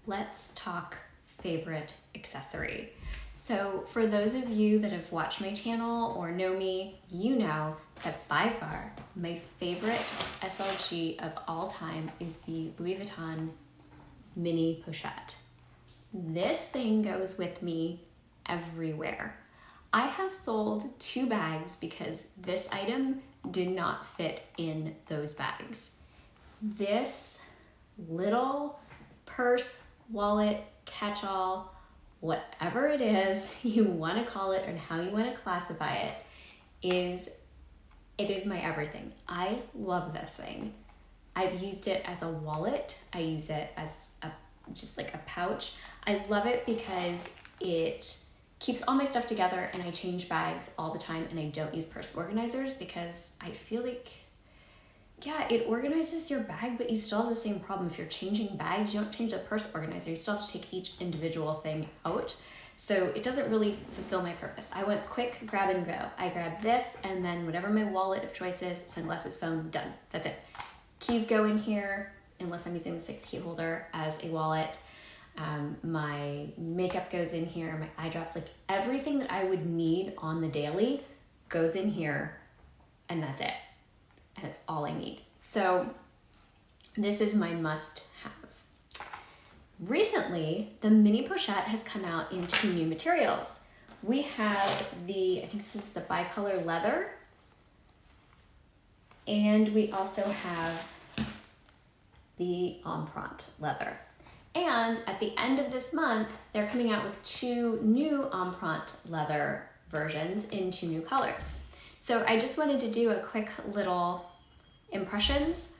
let's talk favorite accessory. So for those of you that have watched my channel or know me, you know that by far my favorite SLG of all time is the Louis Vuitton mini pochette. This thing goes with me everywhere. I have sold 2 bags because this item did not fit in those bags. This little purse, wallet, catch-all, whatever it is you want to call it and how you want to classify it, is my everything. I love this thing. I've used it as a wallet. I use it as just like a pouch. I love it because it keeps all my stuff together and I change bags all the time, and I don't use purse organizers because I feel like, yeah, it organizes your bag, but you still have the same problem. If you're changing bags, you don't change the purse organizer. You still have to take each individual thing out. So it doesn't really fulfill my purpose. I went quick grab and go. I grabbed this and then whatever my wallet of choice is, sunglasses, phone, done. That's it. Keys go in here, unless I'm using the 6 key holder as a wallet. My makeup goes in here, my eye drops, like everything that I would need on the daily goes in here, and that's it. And it's all I need. So this is my must have. Recently, the mini pochette has come out in 2 new materials. We have I think this is the Bicolor leather, and we also have the Empreinte leather. And at the end of this month, they're coming out with 2 new Empreinte leather versions in 2 new colors. So I just wanted to do a quick little impressions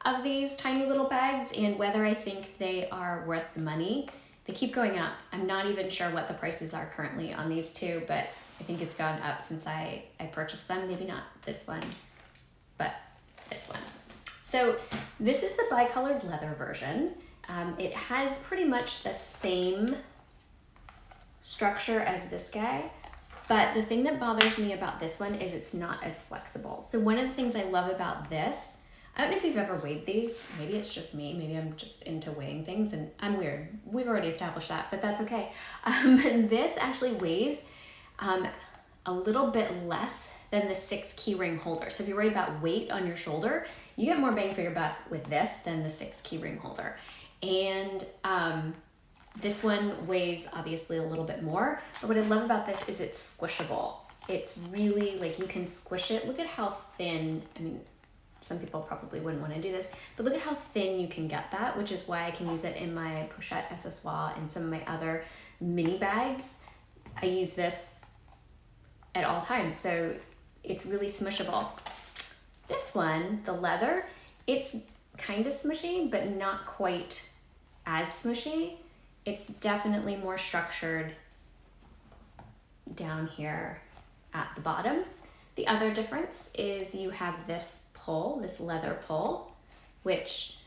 of these tiny little bags and whether I think they are worth the money. They keep going up. I'm not even sure what the prices are currently on these 2, but I think it's gone up since I purchased them. Maybe not this one, but this one. So this is the bicolored leather version. It has pretty much the same structure as this guy, but the thing that bothers me about this one is it's not as flexible. So one of the things I love about this, I don't know if you've ever weighed these, maybe it's just me, maybe I'm just into weighing things and I'm weird. We've already established that, but that's okay. This actually weighs a little bit less than the 6 key ring holder. So if you're worried about weight on your shoulder, you get more bang for your buck with this than the 6 key ring holder. And this one weighs obviously a little bit more, but what I love about this is it's squishable. It's really like you can squish it. Look at how thin, I mean, some people probably wouldn't want to do this, but look at how thin you can get that, which is why I can use it in my pochette accessoire and some of my other mini bags. I use this at all times, so it's really smushable. This one, the leather, it's kind of smushy, but not quite as smushy. It's definitely more structured down here at the bottom. The other difference is you have this pull, this leather pull, which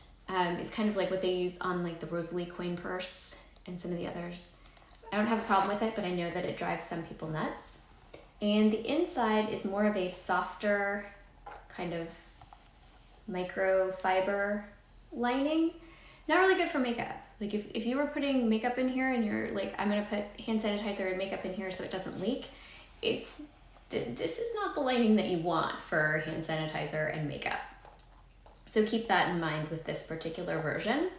is kind of like what they use on like the Rosalie coin purse and some of the others. I don't have a problem with it, but I know that it drives some people nuts. And the inside is more of a softer kind of microfiber lining. Not really good for makeup. Like if you were putting makeup in here and you're like, I'm gonna put hand sanitizer and makeup in here so it doesn't leak, this is not the lining that you want for hand sanitizer and makeup. So keep that in mind with this particular version.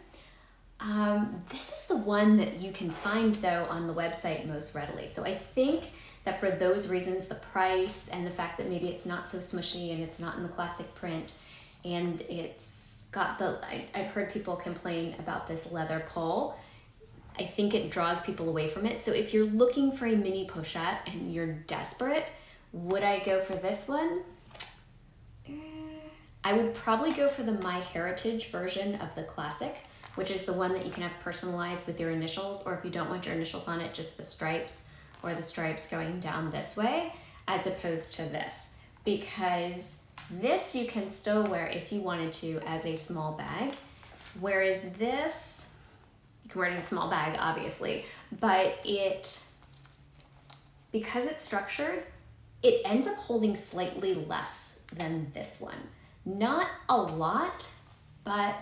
This is the one that you can find though on the website most readily. So I think that for those reasons, the price and the fact that maybe it's not so smushy and it's not in the classic print, and it's got I've heard people complain about this leather pull. I think it draws people away from it. So if you're looking for a mini pochette and you're desperate, would I go for this one? I would probably go for the MyHeritage version of the classic, which is the one that you can have personalized with your initials, or if you don't want your initials on it, just the stripes, or the stripes going down this way, as opposed to this. Because this you can still wear if you wanted to as a small bag, whereas this, you can wear it as a small bag, obviously, but because it's structured, it ends up holding slightly less than this one. Not a lot, but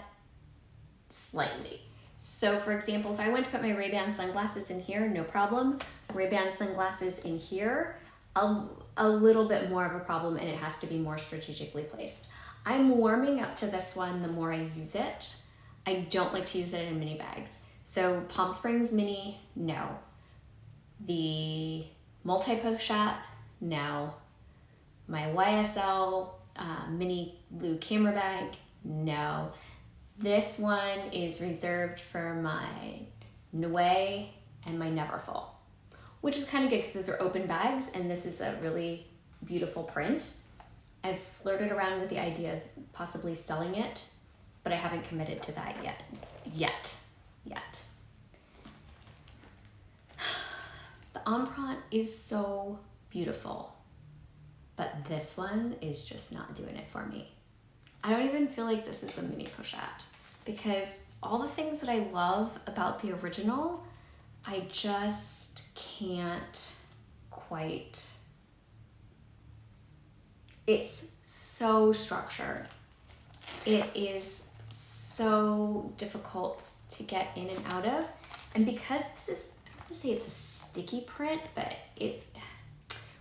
slightly. So for example, if I went to put my Ray-Ban sunglasses in here, no problem. Ray-Ban sunglasses in here, a little bit more of a problem, and it has to be more strategically placed. I'm warming up to this one the more I use it. I don't like to use it in mini bags. So Palm Springs Mini, no. The multi-pochette, no. My YSL mini blue camera bag, no. This one is reserved for my Noe and my Neverfull, which is kind of good because those are open bags and this is a really beautiful print. I've flirted around with the idea of possibly selling it, but I haven't committed to that yet. The Empreinte is so beautiful, but this one is just not doing it for me. I don't even feel like this is a mini pochette because all the things that I love about the original, I just can't quite. It's so structured. It is so difficult to get in and out of. And because this is, I don't want to say it's a sticky print, but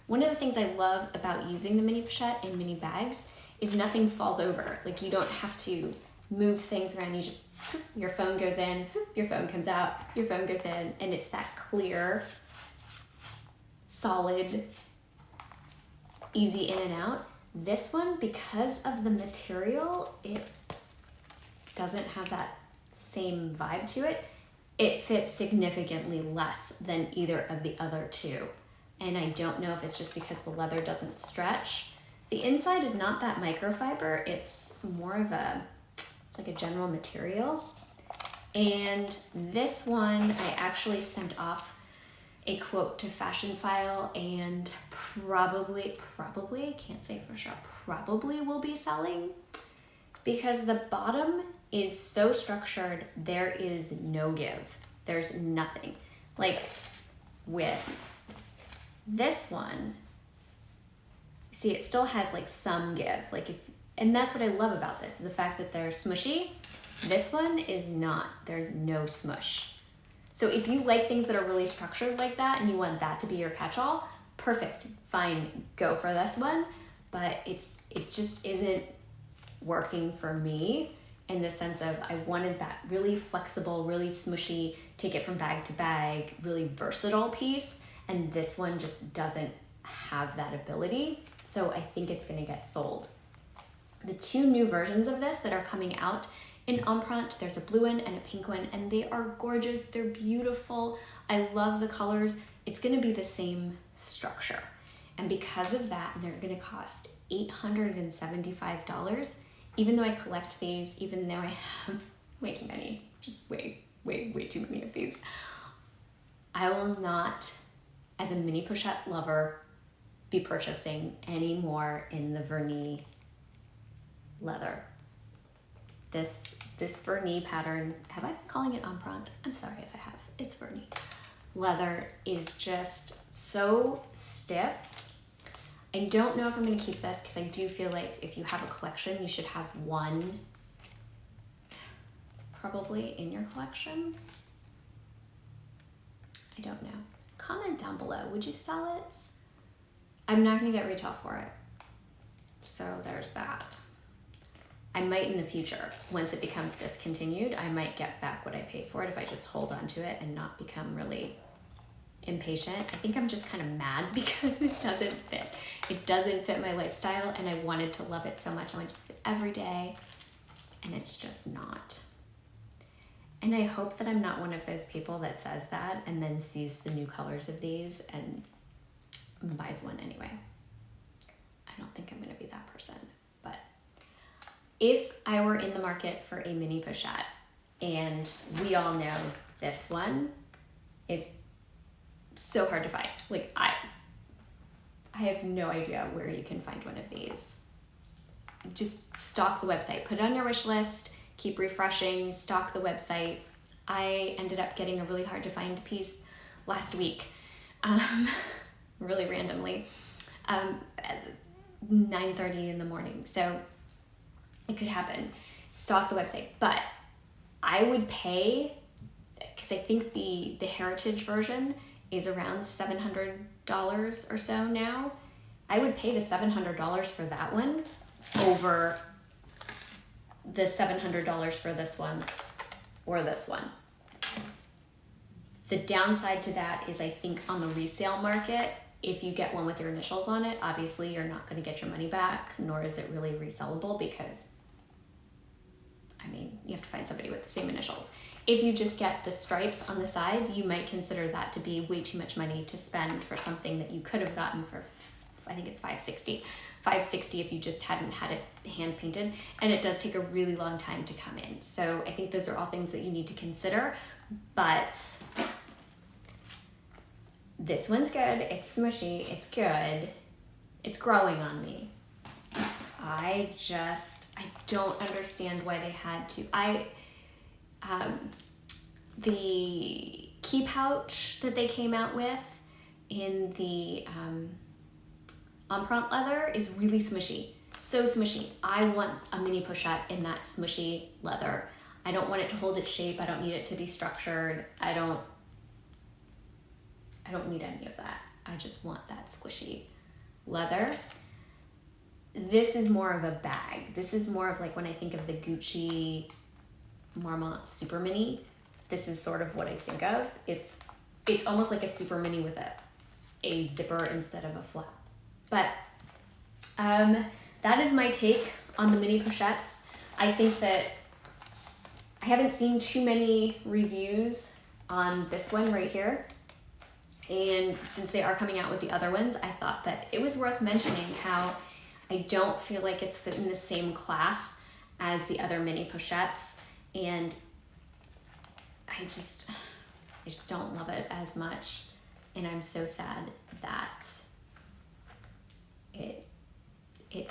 one of the things I love about using the mini pochette in mini bags is nothing falls over. Like you don't have to move things around. You just, your phone goes in, your phone comes out, your phone goes in, and it's that clear, solid, easy in and out. This one, because of the material, it doesn't have that same vibe to it. It fits significantly less than either of the other two. And I don't know if it's just because the leather doesn't stretch. The inside is not that microfiber. It's more of it's like a general material. And this one, I actually sent off a quote to Fashion File and probably, I can't say for sure, probably will be selling because the bottom is so structured, there is no give. There's nothing. Like with this one, see, it still has like some give. And that's what I love about this, is the fact that they're smushy. This one is not, there's no smush. So if you like things that are really structured like that and you want that to be your catch-all, perfect, fine, go for this one. But it just isn't working for me in the sense of I wanted that really flexible, really smushy, take it from bag to bag, really versatile piece. And this one just doesn't have that ability. So I think it's gonna get sold. The two new versions of this that are coming out in Empreinte, there's a blue one and a pink one, and they are gorgeous, they're beautiful. I love the colors. It's gonna be the same structure. And because of that, they're gonna cost $875, even though I collect these, even though I have way too many, just way too many of these. I will not, as a mini pochette lover, be purchasing any more in the Vernis leather. This Vernis pattern, have I been calling it Empreinte? I'm sorry if I have, it's Vernis. Leather is just so stiff. I don't know if I'm gonna keep this because I do feel like if you have a collection, you should have one probably in your collection. I don't know. Comment down below, would you sell it? I'm not gonna get retail for it. So there's that. I might in the future, once it becomes discontinued, I might get back what I paid for it if I just hold on to it and not become really impatient. I think I'm just kind of mad because it doesn't fit. It doesn't fit my lifestyle and I wanted to love it so much. I wanted to use it every day and it's just not. And I hope that I'm not one of those people that says that and then sees the new colors of these and buys one anyway. I don't think I'm gonna be that person, but if I were in the market for a mini pochette, and we all know this one is so hard to find. Like I have no idea where you can find one of these. Just stalk the website, put it on your wish list, keep refreshing, stalk the website. I ended up getting a really hard to find piece last week, really randomly, at 9:30 in the morning. So it could happen. Stalk the website, but I would pay because I think the Heritage version is around $700 or so now. I would pay the $700 for that one over the $700 for this one or this one. The downside to that is I think on the resale market, if you get one with your initials on it, obviously you're not going to get your money back, nor is it really resellable because, I mean, you have to find somebody with the same initials. If you just get the stripes on the side, you might consider that to be way too much money to spend for something that you could have gotten for, I think it's $560 if you just hadn't had it hand painted, and it does take a really long time to come in. So I think those are all things that you need to consider, but this one's good, it's smushy, it's good, it's growing on me. I don't understand why they had to. The key pouch that they came out with in the Empreinte leather is really smushy, so smushy. I want a mini pochette in that smushy leather. I don't want it to hold its shape. I don't need it to be structured. I don't need any of that. I just want that squishy leather. This is more of a bag. This is more of like when I think of the Gucci Marmont Super Mini, this is sort of what I think of. It's almost like a Super Mini with a zipper instead of a flap. But that is my take on the mini pochettes. I think that I haven't seen too many reviews on this one right here. And since they are coming out with the other ones, I thought that it was worth mentioning how I don't feel like it's in the same class as the other mini pochettes. And I just don't love it as much. And I'm so sad that it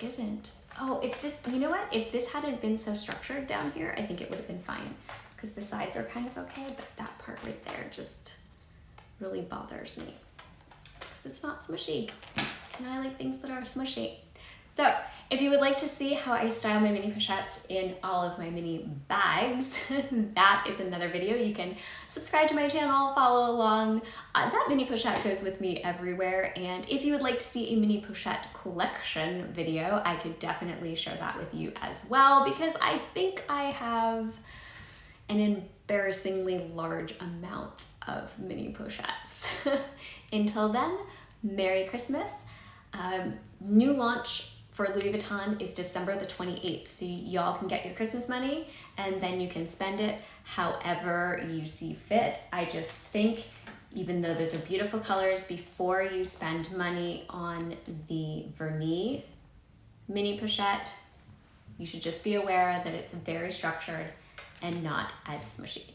isn't. Oh, if this, you know what? If this hadn't been so structured down here, I think it would have been fine. Because the sides are kind of okay, but that part right there just really bothers me. Because it's not smushy. And I like things that are smushy. So, if you would like to see how I style my mini pochettes in all of my mini bags, that is another video. You can subscribe to my channel, follow along. That mini pochette goes with me everywhere. And if you would like to see a mini pochette collection video, I could definitely share that with you as well, because I think I have an embarrassingly large amount of mini pochettes. Until then, Merry Christmas. New launch for Louis Vuitton is December the 28th. So y'all can get your Christmas money and then you can spend it however you see fit. I just think, even though those are beautiful colors, before you spend money on the Vernis mini pochette, you should just be aware that it's very structured and not as smushy.